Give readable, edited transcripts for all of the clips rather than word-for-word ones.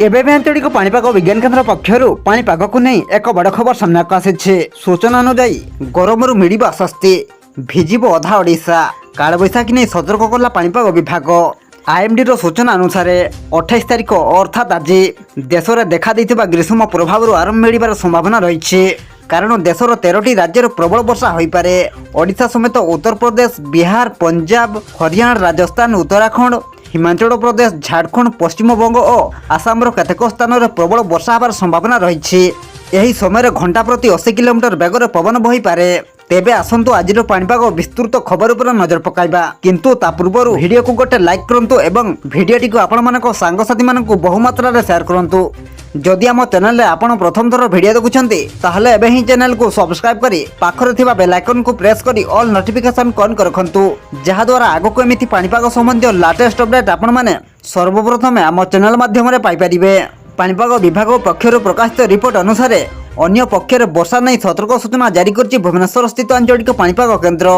एबे भी आंचलिक पाणीपाग विज्ञान केन्द्र पक्षर पाणीपाग को नहीं एक बड़ खबर सामना को आसी। सूचना अनुजाई गरमरू मिल आश्वस्ति भिजिब अधा ओडिशा। कालबैशाखी नहीं सतर्क कला पाणीपाग विभाग। आईएमडी सूचना अनुसार 28 तारिख अर्थात आज देश में देखा ग्रीष्म प्रभाव आरंभ मिलबार संभावना रही। कारण देशर 13टी राज्यर प्रबल वर्षा हो पारे। ओडिशा समेत उत्तर प्रदेश, बिहार, पंजाब, हरियाणा, राजस्थान, उत्तराखंड, हिमाचल प्रदेश, झारखंड, पश्चिमबंग और आसाम केतेक स्थान में प्रबल वर्षा होबार संभावना रही। यही समय घंटा प्रति 80 किलोमीटर बेगर पवन बही पारे। तेबे आसंतु आज पाणीपाग विस्तृत खबर पर नजर पकाइबा, किंतु ता पूर्व वीडियो को गोटे लाइक करंतु एवं वीडियोटी को आपण मानक सांगसाथी मानक बहुमात्रा रे शेयर करंतु। जदि आम चैनल रे आपण प्रथम थर वीडियो देखुछंती ताहले एबे ही चैनल को सब्सक्राइब करी पाखरे थिबा बेल आइकन को प्रेस करी ऑल नोटिफिकेशन ऑन कर रखंतु, जहा द्वारा आगो एमिति पाणीपाग संबंधी लेटेस्ट अपडेट आपण माने सर्वप्रथम आम चैनल माध्यम रे पाई परिबे। पाणीपाग विभाग पक्षर प्रकाशित रिपोर्ट अनुसार अन्य पक्षर वर्षा नहीं सतर्क सूचना जारी करछि भुवनेश्वर स्थित आंचलिक पाणीपाग केन्द्र।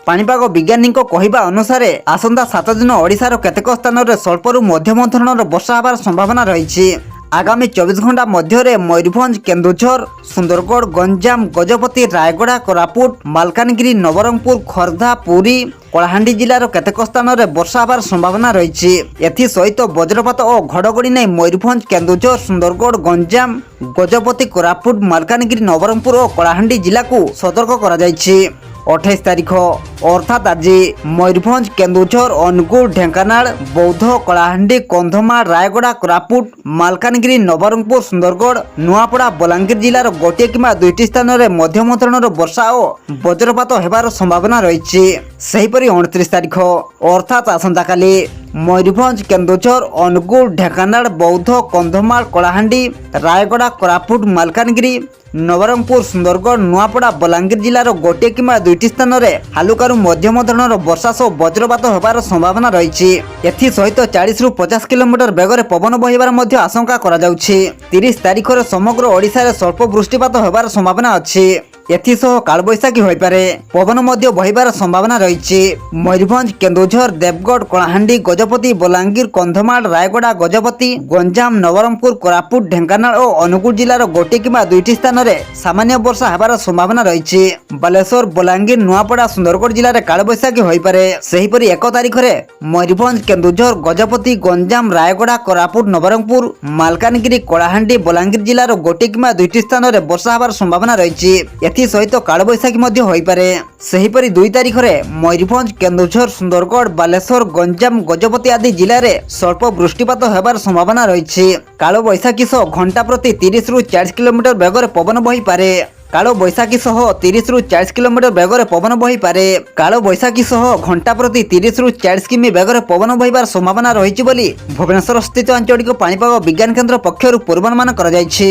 पाणीपाग विज्ञानी कहवा अनुसार आसंता 7 दिन ओडिशार केतेक स्थान में स्वल्परू मध्यम धरणर वर्षा होबार संभावना रही। आगामी 24 घंटा मध्य मयूरभंज, केन्दुझर, सुंदरगढ़, गंजाम, गजपति, रायगड़ा, कोरापुट, मालकानगिरी, नवरंगपुर, खोर्धा, पुरी, कलाहांडी जिलार केतेक स्थान में वर्षा होबार संभावना रही। एथि सहित वज्रपात और घड़घड़ी नहीं मयूरभंज, केन्दुझर, सुंदरगढ़, गंजाम, गजपति, कोरापुट, मालकानगिरी, नवरंगपुर और कलाहांडी जिला को सतर्क करा जायछि। 28 तारिख अर्थात आज मयूरभंज, केन्दुझर, अनुगुल, ढेंकानाल, बौद्ध, कलाहांडी, कंधमाल, रायगड़ा, कोरापुट, मालकानगिरी, नवरंगपुर, सुंदरगढ़, नुआपड़ा, बलांगीर जिलार गोटे किंवा 2टी स्थान में मध्यम धरणर वर्षा और वज्रपात होबार संभावना रही। सेहीपरि 29 तारिख अर्थात आसंता काली मयूरभंज, केन्दुझर, अनुगुल, ढेंकानाल, बौद्ध, कंधमाल, कलाहांडी, रायगड़ा, कोरापुट, मालकानगिरी, नवरंगपुर, सुंदरगढ़, नुआपड़ा, बलांगीर जिलार गोटे किंवा 2टी स्थान में हालुकारु मध्यम धरणर वर्षा सह वज्रपात होबार संभावना रही। एथि सहित 40 ରୁ 50 किलोमीटर बेगर पवन बहिबार मध्य आशंका करा जाउछि। 30 तारिख समग्र ओडिशा रे स्वल्प वृष्टिपात होबार संभावना अछि। एथिसह कालबैशाखी हो पारे। पवन मध्य बहिबार संभावना रही। मयूरभंज, केन्दुझर, देवगढ़, कलाहांडी, गजपति, बलांगीर, कंधमाल, रायगड़ा, गजपति, गंजाम, नवरंगपुर, कोरापुट, ढेंकानाल और अनुगुल जिलार गोटे किंवा 2टी स्थान में सामान्य वर्षा होबार संभावना रही। बालेश्वर, बलांगीर, नुआपड़ा, सुंदरगढ़ जिले में कालबैशाखी हो पारे। सेहीपरि 1 तारिख मयूरभंज, केन्दुझर, गजपति, गंजाम, रायगड़ा, कोरापुट, नवरंगपुर, मालकानगिरी, कलाहांडी, बलांगीर जिलार गोटे किंवा 2टी स्थान में वर्षा होबार संभावना रही। सहित कालबैशाखी हो पारे। सेहीपरि 2 तारिख मयूरभंज, केन्दुझर, सुंदरगढ़, बालेश्वर, गंजाम, गजपति आदि जिले में स्वल्प वृष्टिपात होबार संभावना रही। कालबैशाखी सह घंटा प्रति 30 ରୁ 40 किलोमीटर बेगर पवन बही पारे। कालबैशाखी सह 30 ରୁ 40 किलोमीटर बेगर पवन बही पारे। कालबैशाखी सह घंटा प्रति 30 ରୁ 40 किमी बेगर पवन बहिबार संभावना रही बोली भुवनेश्वर स्थित आंचलिक पाणीपाग विज्ञान केन्द्र पक्षर पूर्वानुमान करा जायछि।